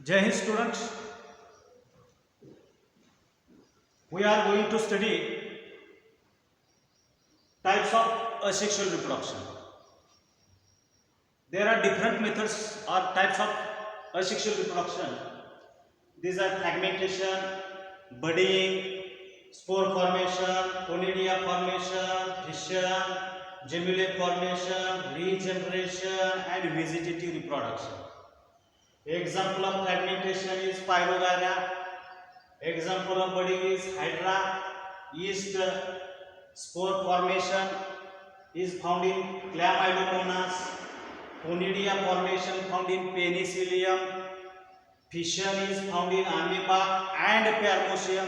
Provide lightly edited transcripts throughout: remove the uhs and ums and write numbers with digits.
Jai Hind students, we are going to study types of asexual reproduction. There are different methods or types of asexual reproduction. These are fragmentation, budding, spore formation, conidia formation, fission, gemellate formation, regeneration and vegetative reproduction. Example of fragmentation is Pyrogyra. Example of budding is Hydra. Yeast spore formation is found in Chlamydomonas. Conidia formation found in Penicillium. Fission is found in Amoeba and Paramecium.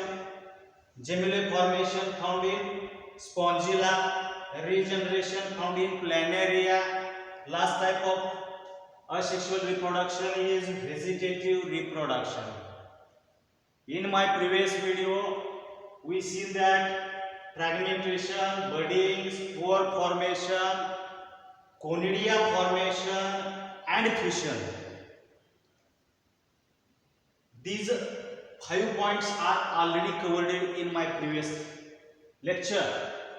Gemellate formation found in Spongilla. Regeneration found in Planaria. Last type of asexual reproduction is vegetative reproduction. In my previous video, we see that fragmentation, budding, spore formation, conidia formation and fission. These 5 points are already covered in my previous lecture.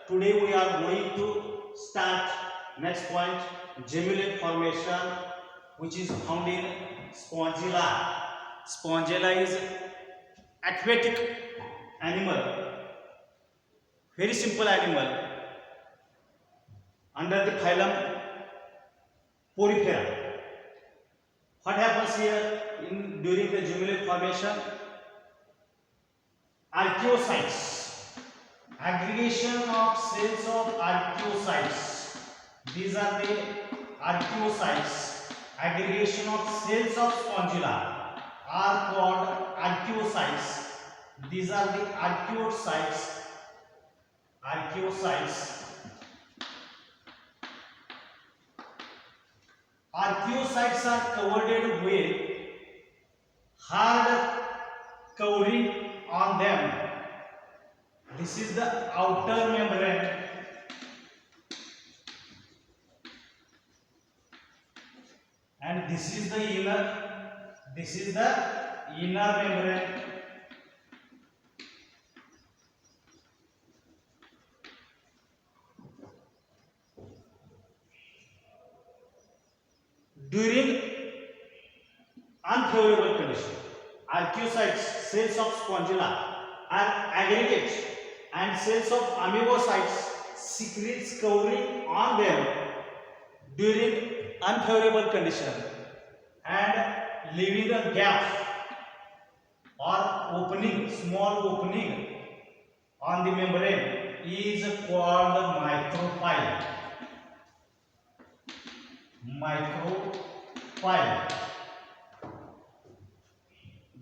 Today we are going to start next point, gemellate formation, which is found in Spongilla. Spongilla is aquatic animal, very simple animal under the phylum Porifera. What happens here during the gemellate formation? Archaeocytes, aggregation of cells of archaeocytes. These are the archaeocytes. Aggregation of cells of Spongilla are called archaeocytes. These are the archaeocytes. Archaeocytes are covered with hard covering on them. This is the outer membrane. And this is the inner membrane. During unfavorable condition, archaeocytes, cells of Spongilla are aggregate and cells of amoebocytes secretes covering on them during unfavorable condition and leaving a gap or opening, small opening on the membrane is called micropyle.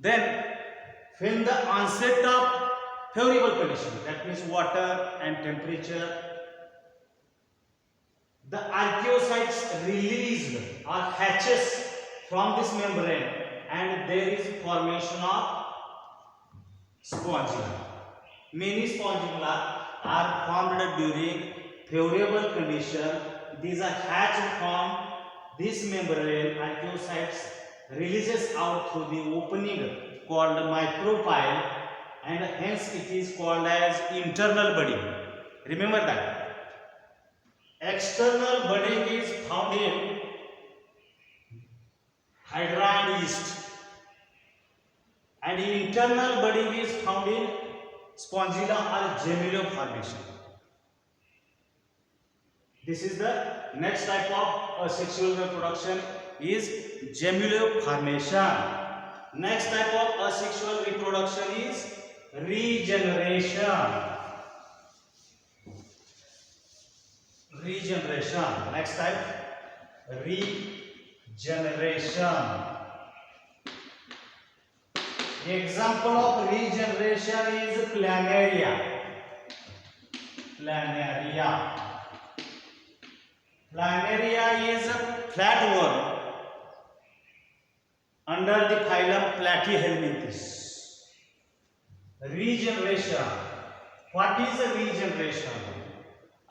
Then when the onset of favorable condition, that means water and temperature, the archaeocytes released or hatches from this membrane and there is formation of spongilla. Many spongilla are formed during favorable condition. These are hatched from this membrane. Archaeocytes releases out through the opening called micropyle and hence it is called as internal budding. Remember that. External budding is found in Hydra and yeast, and internal budding is found in Spongilla or gemellate formation. This is the next type of asexual reproduction is gemellate formation. Next type of asexual reproduction is regeneration. Next type, regeneration. Example of regeneration is Planaria. Planaria is a flatworm under the phylum Platyhelminthes. Regeneration. What is a regeneration?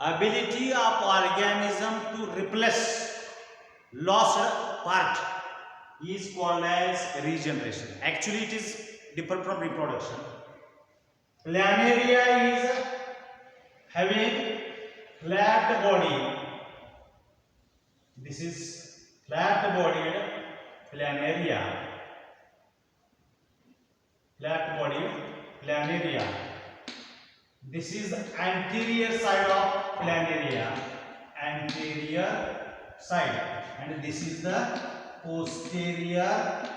Ability of organism to replace lost part is called as regeneration. Actually, it is different from reproduction. Planaria is having flat body. This is flat bodied planaria. Flat bodied planaria. This is the anterior side of planaria. Anterior side. And this is the posterior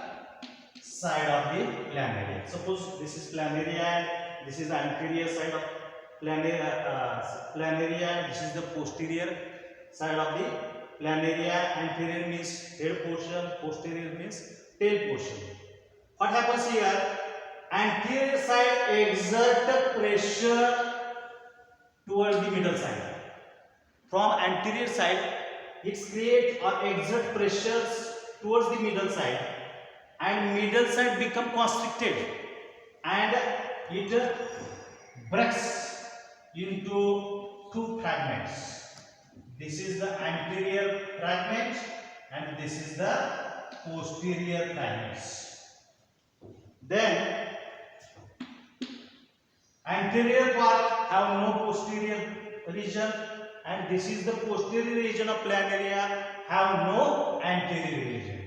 side of the planaria. Suppose this is planaria and this is the anterior side of planaria. This is the posterior side of the planaria. Anterior means head portion, posterior means tail portion. What happens here? Anterior side exert pressure towards the middle side. From anterior side, it creates or exert pressures towards the middle side, and middle side become constricted, and it breaks into two fragments. This is the anterior fragment, and this is the posterior fragments. Then anterior part have no posterior region, and this is the posterior region of planaria have no anterior region.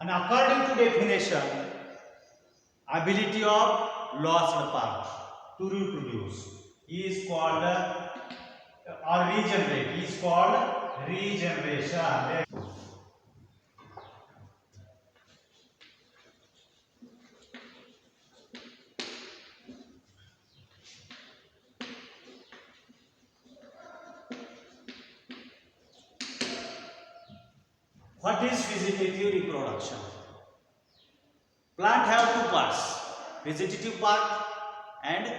And according to definition, ability of lost part to reproduce is called or regenerate is called regeneration. What is vegetative reproduction? Plant have two parts, vegetative part and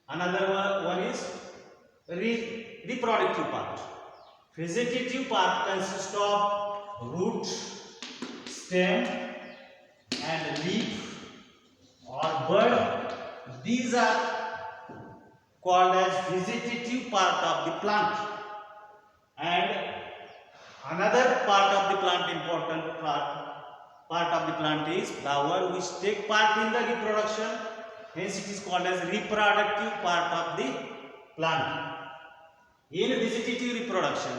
another one is reproductive part. Vegetative part consists of root, stem and leaf or bud. These are called as vegetative part of the plant. And another part of the plant, important part of the plant is flower, which take part in the reproduction. Hence it is called as reproductive part of the plant. In vegetative reproduction,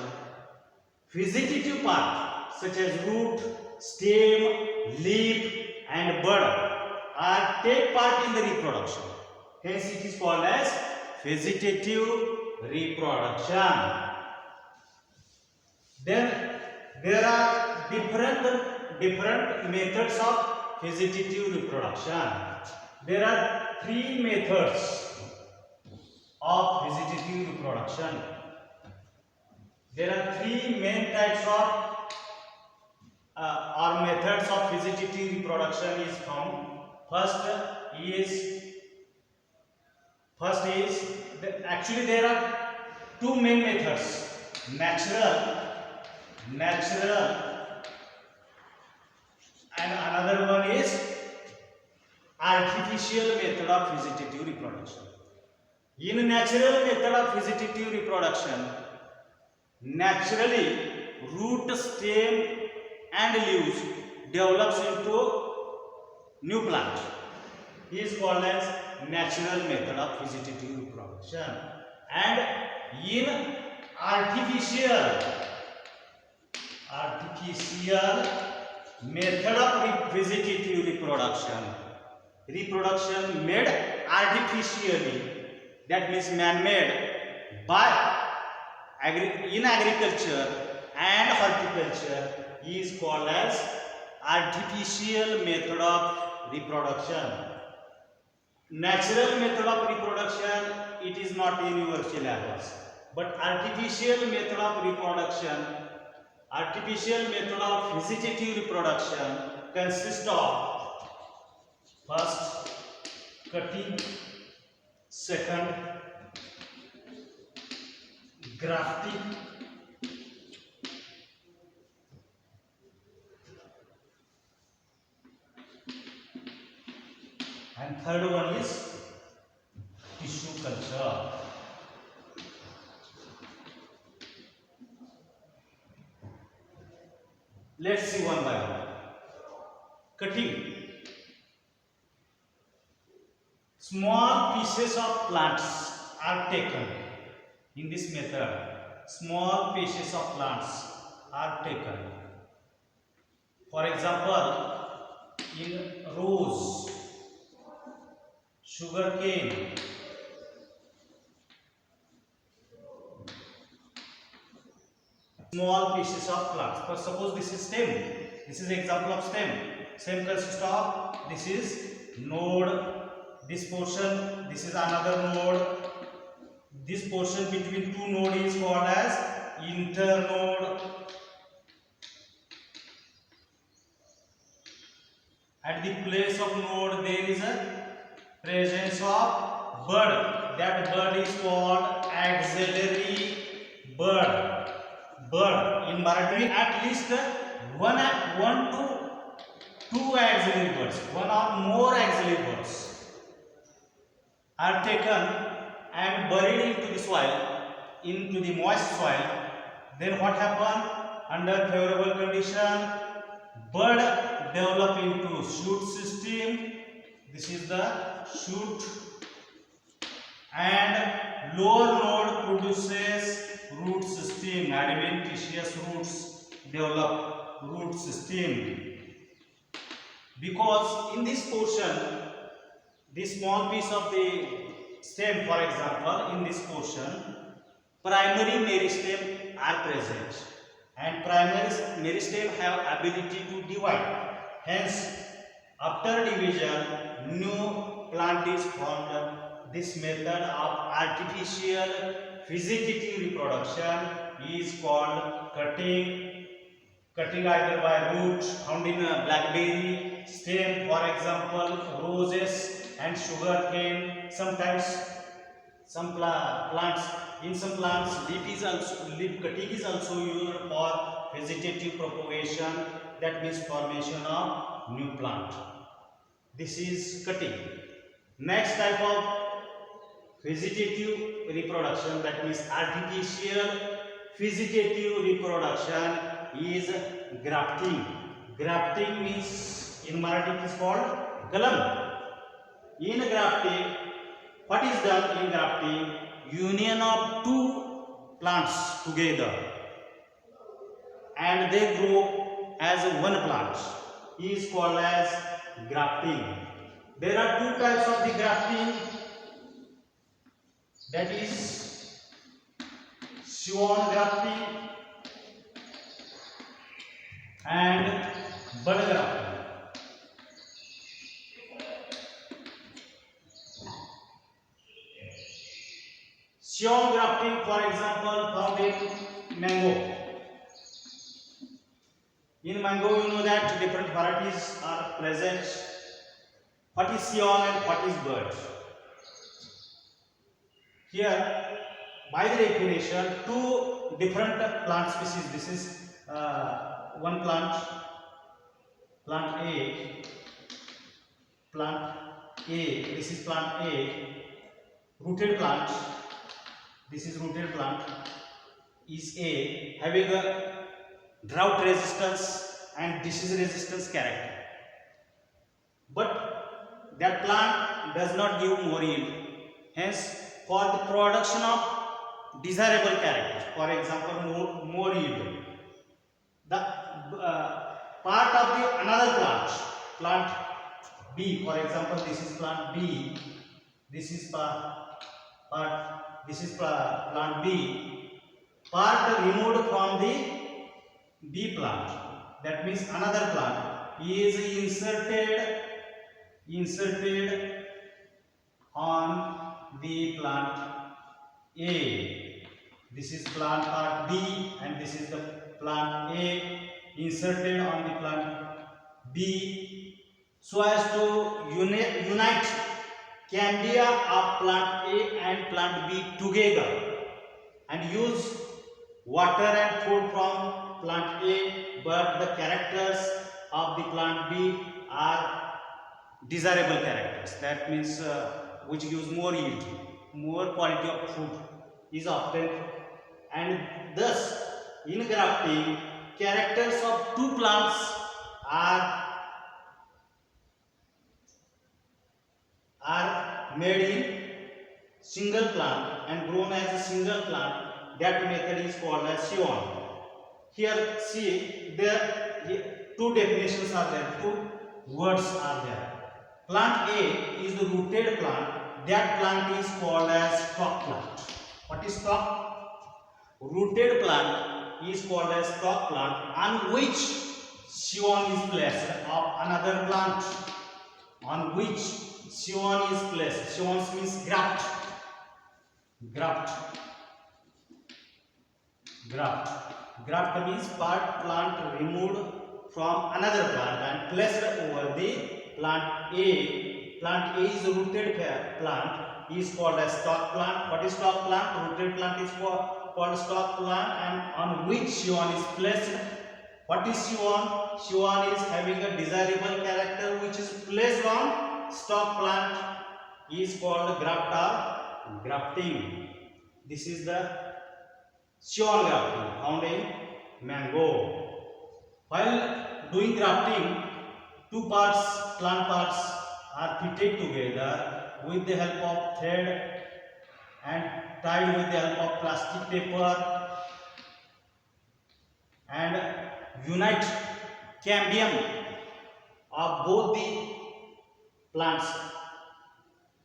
vegetative part such as root, stem, leaf and bud are take part in the reproduction. Hence it is called as vegetative reproduction. Then there are different methods of vegetative reproduction. There are three methods of vegetative reproduction. There are three main types of or methods of vegetative reproduction is found. First is actually there are two main methods: natural and another one is artificial method of vegetative reproduction. In natural method of vegetative reproduction, naturally root, stem and leaves develops into new plant. It is called as natural method of vegetative reproduction. And in artificial method of vegetative reproduction made artificially, that means man-made by in agriculture and horticulture, is called as artificial method of reproduction. Natural method of reproduction, it is not in your syllabus, but artificial method of vegetative reproduction consists of first cutting, second grafting, and third one is tissue culture. Let's see one by one. Cutting. Small pieces of plants are taken. In this method, small pieces of plants are taken. For example, in rose, sugarcane, small pieces of plants. For suppose this is stem. This is example of stem. Stem consists of, this is node, this portion, this is another node. This portion between two nodes is called as internode. At the place of node there is a presence of bud. That bud is called axillary bud. Bud in Marathi at least one to two axillary buds, one or more axillary buds are taken and buried into the soil, into the moist soil. Then what happen? Under favorable condition, bud develop into shoot system. This is the shoot, and lower node produces root system. Adventitious roots develop root system. Because in this portion, this small piece of the stem, for example, in this portion, primary meristem are present, and primary meristem have ability to divide. Hence, after division, new plant is formed. This method of artificial vegetative reproduction is called cutting. Cutting either by root found in a blackberry, stem, for example, roses and sugarcane. Sometimes some plants, in some plants, leaf cutting is also used for vegetative propagation. That means formation of new plant. This is cutting. Next type of vegetative reproduction, that means artificial vegetative reproduction, is grafting. Grafting means in Marathi it is called galam. In grafting, what is done in grafting? Union of two plants together and they grow as one plant is called as grafting. There are two types of the grafting, that is swan grafting and bud grafting. Swan grafting, for example, found in mango. In mango, you know that different varieties are present. What is swan and what is bud? Here, by the definition, two different plant species. This is one plant, plant A, this is plant A, rooted plant, this is rooted plant, is A, having a drought resistance and disease resistance character. But that plant does not give more yield. Hence, for the production of desirable characters, for example, more yield, the part of the another plant B, for example, this is plant B, this is this is plant B, part removed from the B plant, that means another plant is inserted on the plant A. This is plant part B and this is the plant A inserted on the plant B so as to unite candia of plant A and plant B together and use water and food from plant A, but the characters of the plant B are desirable characters. That means which gives more yield, more quality of food is obtained, and thus in grafting characters of two plants are made in single plant and grown as a single plant, that method is called as Scion. Here see there two definitions are there, two words are there. Plant A is the rooted plant, that plant is called as stalk plant. What is stalk? Rooted plant is called as stalk plant on which Scion is placed, of another plant on which Scion is placed. Scion means graft. Graft means part plant removed from another plant and placed over the plant A. Plant A is a rooted plant, is called as stalk plant. What is stalk plant? Rooted plant is called stalk plant, and on which Scion is placed. What is Scion? Scion is having a desirable character which is placed on stalk plant, is called graft or grafting. This is the Scion grafting found in mango. While doing grafting, two plant parts are fitted together with the help of thread and tied with the help of plastic paper and unite cambium of both the plants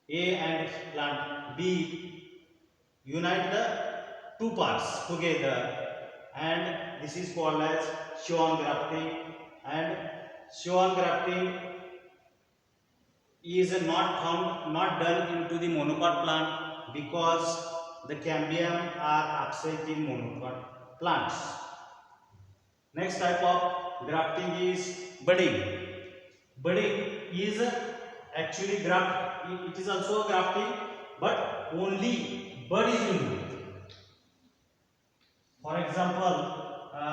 A and plant B, unite the two parts together, and this is called as Scion grafting. And Scion grafting is not done into the monocot plant because the cambium are absent in monocot plants. Next type of grafting is budding. Budding is actually it is also a grafting, but only bud is removed. For example,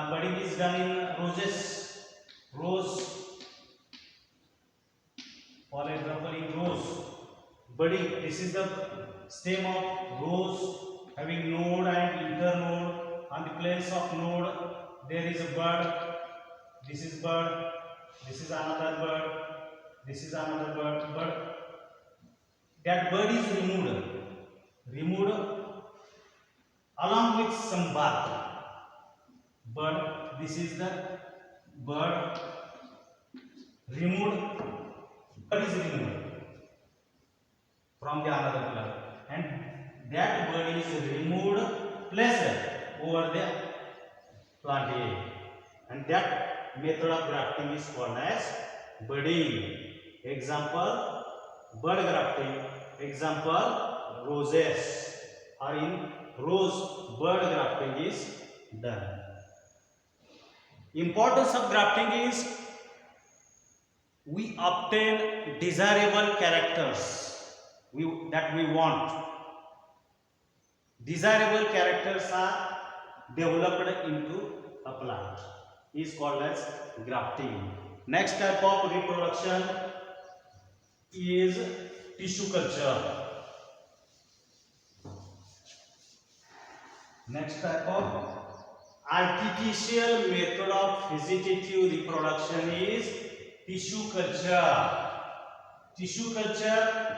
budding is done in rose. For example, in rose, budding. This is the stem of rose having node and internode. On the place of node, there is a bud. This is bud. This is another bud. This is another bud. That bud is removed along with some bark. Bud. This is the bud removed. Bud is removed from the another plant, and that bud is removed, placed over the plant A, and that method of grafting is called as budding. Example, bud grafting. Example, roses. Or in rose, bud grafting is done. Importance of grafting is we obtain desirable characters that we want. Desirable characters are developed into a plant, is called as grafting. Next type of reproduction is tissue culture. Next type of artificial method of vegetative reproduction is tissue culture. Tissue culture.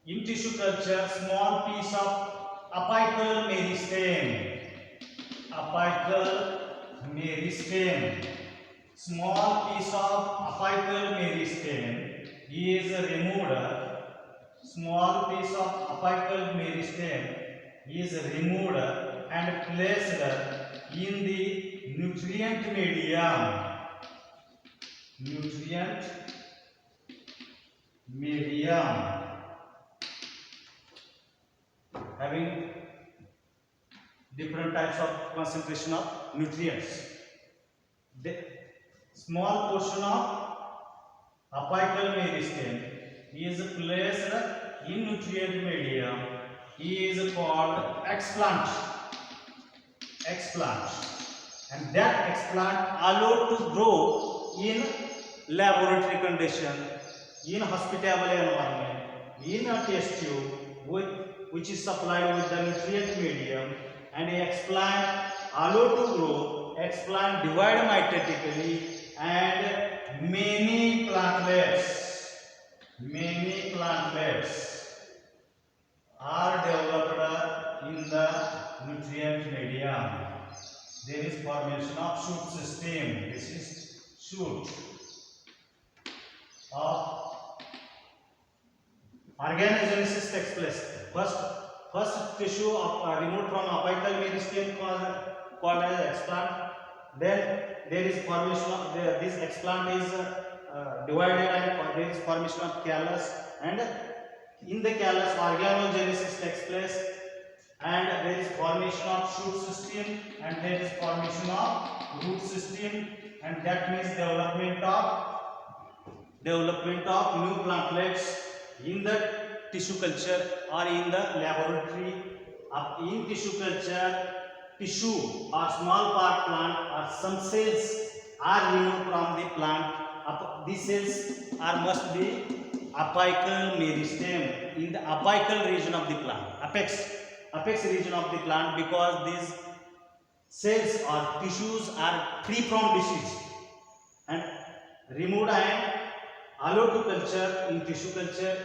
In tissue culture, small piece of apical meristem. Apical meristem. Small piece of apical meristem is removed. Small piece of apical meristem is removed and placed in the nutrient medium. Nutrient medium having different types of concentration of nutrients. The small portion of apical meristem is placed in nutrient medium is called explant. And that explant allowed to grow in laboratory condition, in hospitable environment, in a test tube which is supplied with the nutrient medium, and a explant allowed to grow. Explant divide mitotically, and many plantlets there is formation of shoot system. This is shoot of organogenesis takes place. First tissue of, removed from apical meristem called as explant. Then there is formation of this explant is divided and there is formation of callus, and in the callus organogenesis takes place, and there is formation of shoot system, and there is formation of root system, and that means development of new plantlets in the tissue culture or in the laboratory. In tissue culture, tissue or small part plant or some cells are removed from the plant. These cells must be apical meristem, in the apical region of the plant, apex region of the plant, because these cells or tissues are free from disease and removed and allowed to culture in tissue culture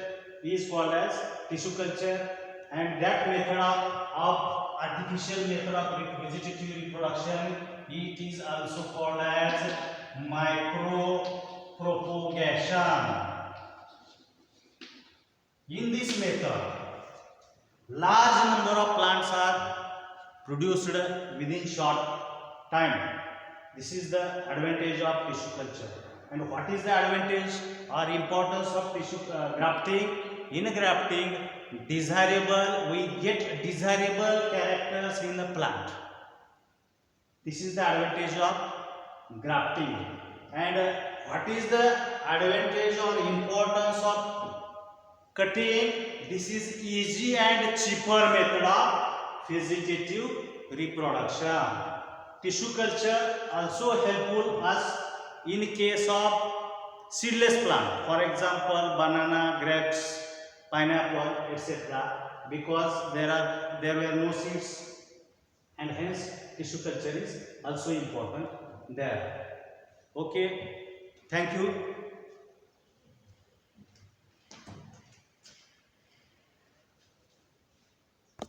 is called as tissue culture. And that method of artificial method of vegetative reproduction, it is also called as micropropagation. In this method, large number of plants are produced within short time. This is the advantage of tissue culture. And what is the advantage or importance of tissue grafting? In grafting, we get desirable characters in the plant. This is the advantage of grafting. And what is the advantage or importance of cutting? This is easy and cheaper method of vegetative reproduction. Tissue culture also helpful us in case of seedless plant, for example banana, grapes, pineapple, etc., because there were no seeds, and hence tissue culture is also important there. Okay, thank you.